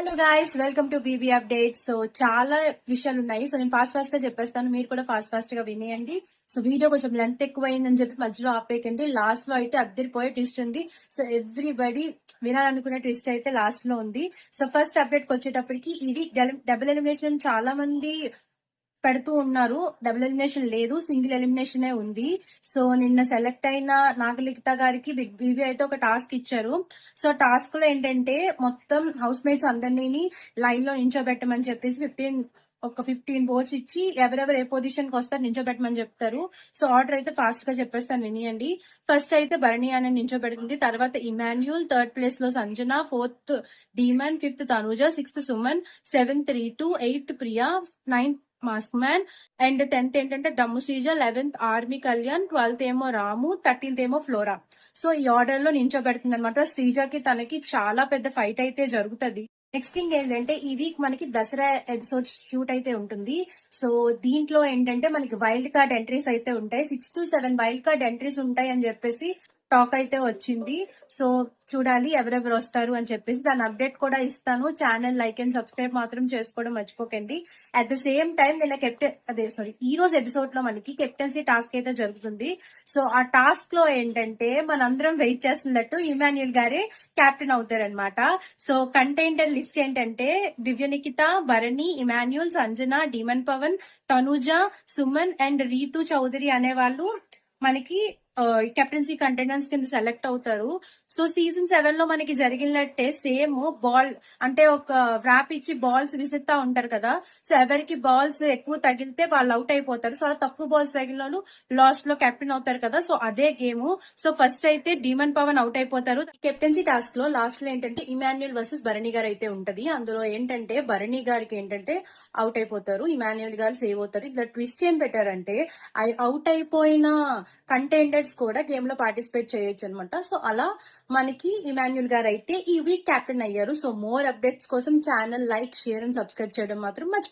Hello guys, welcome to BB updates. So చాలా విషయాలు ఉన్నాయి. సో నేను ఫాస్ట్ గా చెప్పేస్తాను, మీరు కూడా ఫాస్ట్ గా వినేయండి. సో వీడియో కొంచెం లెంత్ ఎక్కువ అయిందని చెప్పి మధ్యలో ఆపేయకండి. లాస్ట్ లో అయితే అద్దరిపోయే ట్విస్ట్ ఉంది. సో ఎవ్రీబడి వినాలనుకునే ట్విస్ట్ అయితే లాస్ట్ లో ఉంది. సో ఫస్ట్ అప్డేట్ కి వచ్చేటప్పటికి ఈ వీక్ డబుల్ ఎలిమినేషన్ చాలా మంది పెడుతూ ఉన్నారు. డబుల్ ఎలిమినేషన్ లేదు, సింగిల్ ఎలిమినేషన్ ఉంది. సో నిన్న సెలెక్ట్ అయిన నాగలిఖిత గారికి బిగ్ బీబీ అయితే ఒక టాస్క్ ఇచ్చారు. సో టాస్క్ లో ఏంటంటే మొత్తం హౌస్ మేట్స్ అందరినీ లైన్ లో నించోబెట్టమని చెప్పేసి 15 బోర్డ్స్ ఇచ్చి ఎవరెవరు ఏ పొజిషన్ కి వస్తారు నించోబెట్టమని చెప్తారు. సో ఆర్డర్ అయితే ఫాస్ట్ గా చెప్పేస్తాను, వినియండి. ఫస్ట్ అయితే భరణి అని నించోబెడుతుంది, తర్వాత ఇమాన్యుల్, థర్డ్ ప్లేస్ లో Sanjana, fourth Demon, fifth Tanuja, sixth Suman, seventh Reetu, eighth Priya, ninth mask man, and 10th ఏంటంటే దమ్ము Sreeja, 11th army Kalyan, 12th ఏమో రాము, 13th ఏమో ఫ్లోరా. సో ఈ ఆర్డర్ లో నించోబెడుతుంది అనమాట. శ్రీజకి తనకి చాలా పెద్ద ఫైట్ అయితే జరుగుతుంది. నెక్స్ట్ థింగ్ ఏంటంటే ఈ వీక్ మనకి దసరా ఎపిసోడ్ షూట్ అయితే ఉంటుంది. సో దీంట్లో ఏంటంటే మనకి వైల్డ్ కార్డ్ ఎంట్రీస్ అయితే ఉంటాయి. 6 to 7 వైల్డ్ కార్డ్ ఎంట్రీస్ ఉంటాయి అని చెప్పేసి టాక్ అయితే వచ్చింది. సో చూడాలి ఎవరెవరు వస్తారు అని చెప్పేసి, దాని అప్డేట్ కూడా ఇస్తాను. ఛానల్ లైక్ అండ్ సబ్స్క్రైబ్ మాత్రం చేసుకోవడం మర్చిపోకండి. అట్ ద సేమ్ టైం నిన్న ఈ రోజు ఎపిసోడ్ లో మనకి కెప్టెన్సీ టాస్క్ అయితే జరుగుతుంది. సో ఆ టాస్క్ లో ఏంటంటే మనందరం వెయిట్ చేస్తున్నట్టు ఇమాన్యుల్ గారే కెప్టెన్ అవుతారనమాట. సో కంటెంటర్ లిస్ట్ ఏంటంటే Divya Nikhitha, Bharani, Emmanuel, Sanjana, Demon Pavan, Tanuja, Suman and Reetu Chowdary అనే వాళ్ళు మనకి కెప్టెన్సీ కంటెండర్స్ కింద సెలెక్ట్ అవుతారు. సో సీజన్ 7 లో మనకి జరిగినట్టే సేమ్ బాల్ అంటే ఒక వ్రాప్ ఇచ్చి బాల్స్ విసిస్తా ఉంటారు కదా. సో ఎవరికి బాల్స్ ఎక్కువ తగిలితే వాళ్ళు అవుట్ అయిపోతారు. సో అలా తక్కువ బాల్స్ తగిలిన వాళ్ళు లాస్ట్ లో కెప్టెన్ అవుతారు కదా. సో అదే గేమ్. సో ఫస్ట్ అయితే డీమన్ పవన్ అవుట్ అయిపోతారు. కెప్టెన్సీ టాస్క్ లో లాస్ట్ లో ఏంటంటే ఇమాన్యుల్ వర్సెస్ భరణి గారు అయితే ఉంటది. అందులో ఏంటంటే భరణి గారికి ఏంటంటే అవుట్ అయిపోతారు, ఇమాన్యుల్ గారు సేవ్ అవుతారు. ఇలా ట్విస్ట్ ఏం పెట్టారంటే అవుట్ అయిపోయిన కంటెండర్స్ కూడా గేమ్ లో పార్టిసిపేట్ చేయొచ్చు అనమాట. సో అలా మనకి ఇమాన్యుల్ గారు అయితే ఈ వీక్ కెప్టెన్ అయ్యారు. సో మోర్ అప్డేట్స్ కోసం channel like, share and subscribe చేయడం మాత్రం మర్చిపో